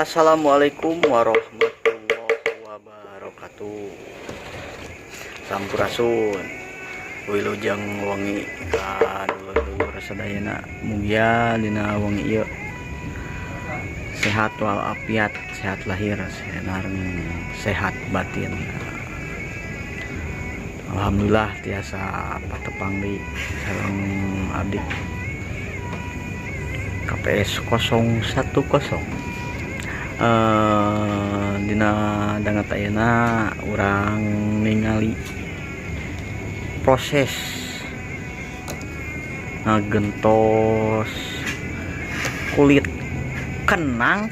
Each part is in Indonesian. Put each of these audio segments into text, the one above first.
Assalamualaikum warahmatullahi wabarakatuh. Sampurasun. Wilujeng wengi ka dulur-dulur sadayana mugia dina wengi ieu sehat walafiat, sehat lahir, sehat batin. Alhamdulillah tiasa patepang deui sareng abdi KPS 010. Dina dangat ayeuna urang ningali proses ngagentos kulit genang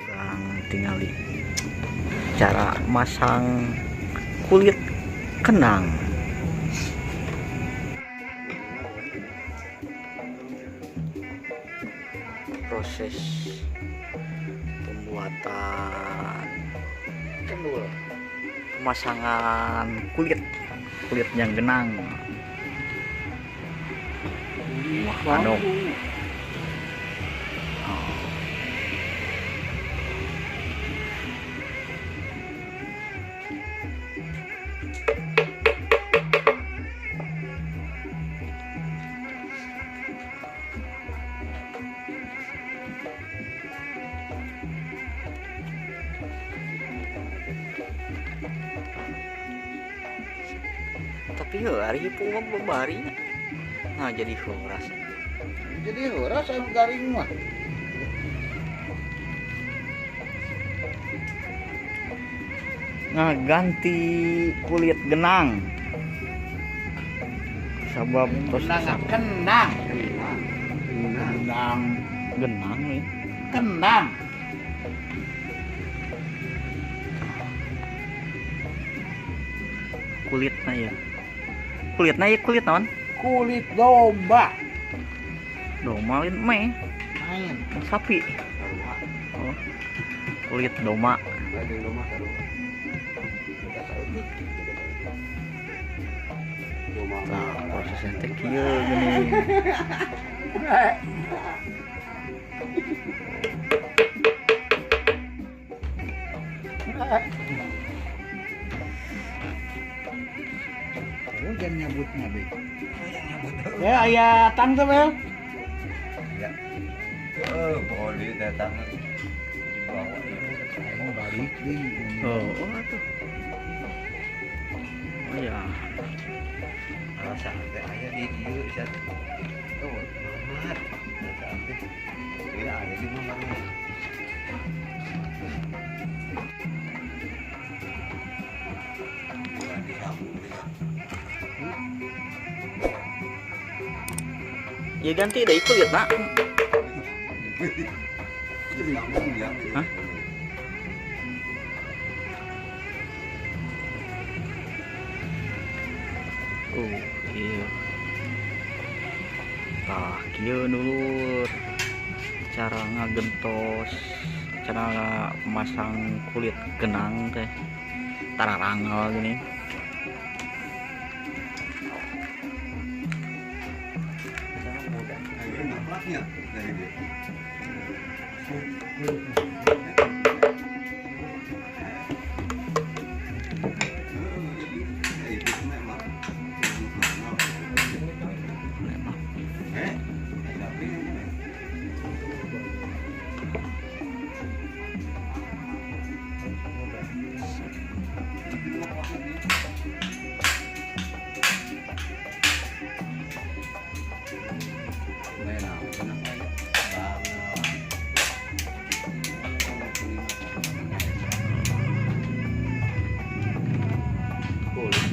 urang tingali cara masang kulit kenang. Proses pembuatan pemasangan kulit yang genang. Anu tapi hari itu mah bebarinya nah jadi horas anu garing mah ngaganti kulit genang sabab kenang nih kenang kulitnya ya kulit naon? kulit domba Doma lain main sapi. Oh, kulit doma. Nah, prosesnya teh kieu gini. jangan nyabut nabe ya aya tang tuh Bel ya boleh datang dibawa mau balik di Oh tuh. Oh ya. rasa teh aya di dieu sia tuh amat rasa teh tidak ada di mana Ya ganti deh kulit nak. Hah? Oh iya. Tah kieu dulur. Cara ngagentos, cara masang kulit genang teh. Tararangel gini. dari dia.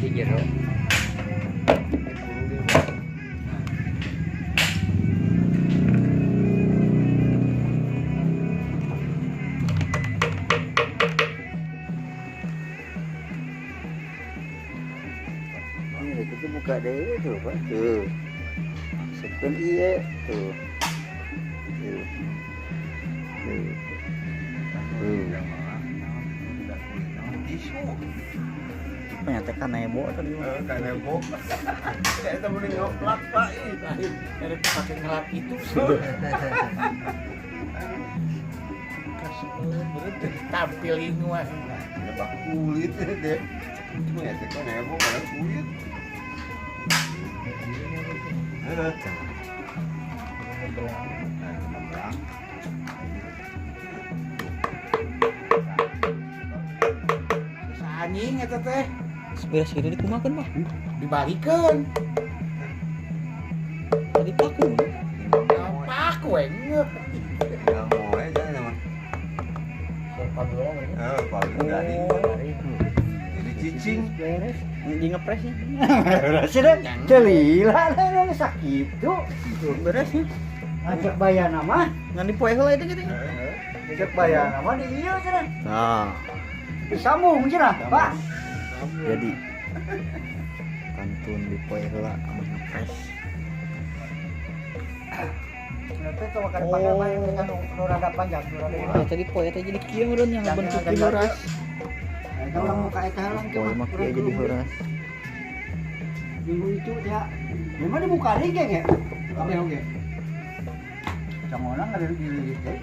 Jero. Ini kita buka deh tuh Pak. Tuh. Masukkan iya tuh. Tuh. Tuh. penyatekan nebo tadi. Kayak nembok. Kayak itu mending ngeplak Pak. Dari pakai ngelap itu. Bener tampilin wah. Lebak kulit deh. Cuma ya tekan nembok pada kulit. Anjing eta teh Beres gitu dikumakeun mah. dibalikeun. Tadi paku. Apa we ngeup. Enggak mau aja nama. Paling dari jadi cicing. Beres. Di ngepres ya. Beres deh. Celila lah sakit tuh. Beres ya. Ajak bayana mah. Ngan dipoe heula itu gitu. Ajak bayana mah di ieu cenah. Nah, Disambung cenah, Pak. jadi kantun dipoe heula sama ngepres. Nanti coba kan pakai main dengan nu rada panjang, nu rada Ya tadi poe teh jadi kieu meureun yang bentuk di horas. Eta ulang muka eta halang Poe mah kieu jadi horas. Minggu itu dia. Memang di muka dia ge. Kabeh oge. Cangona ngalirik dilirik teh.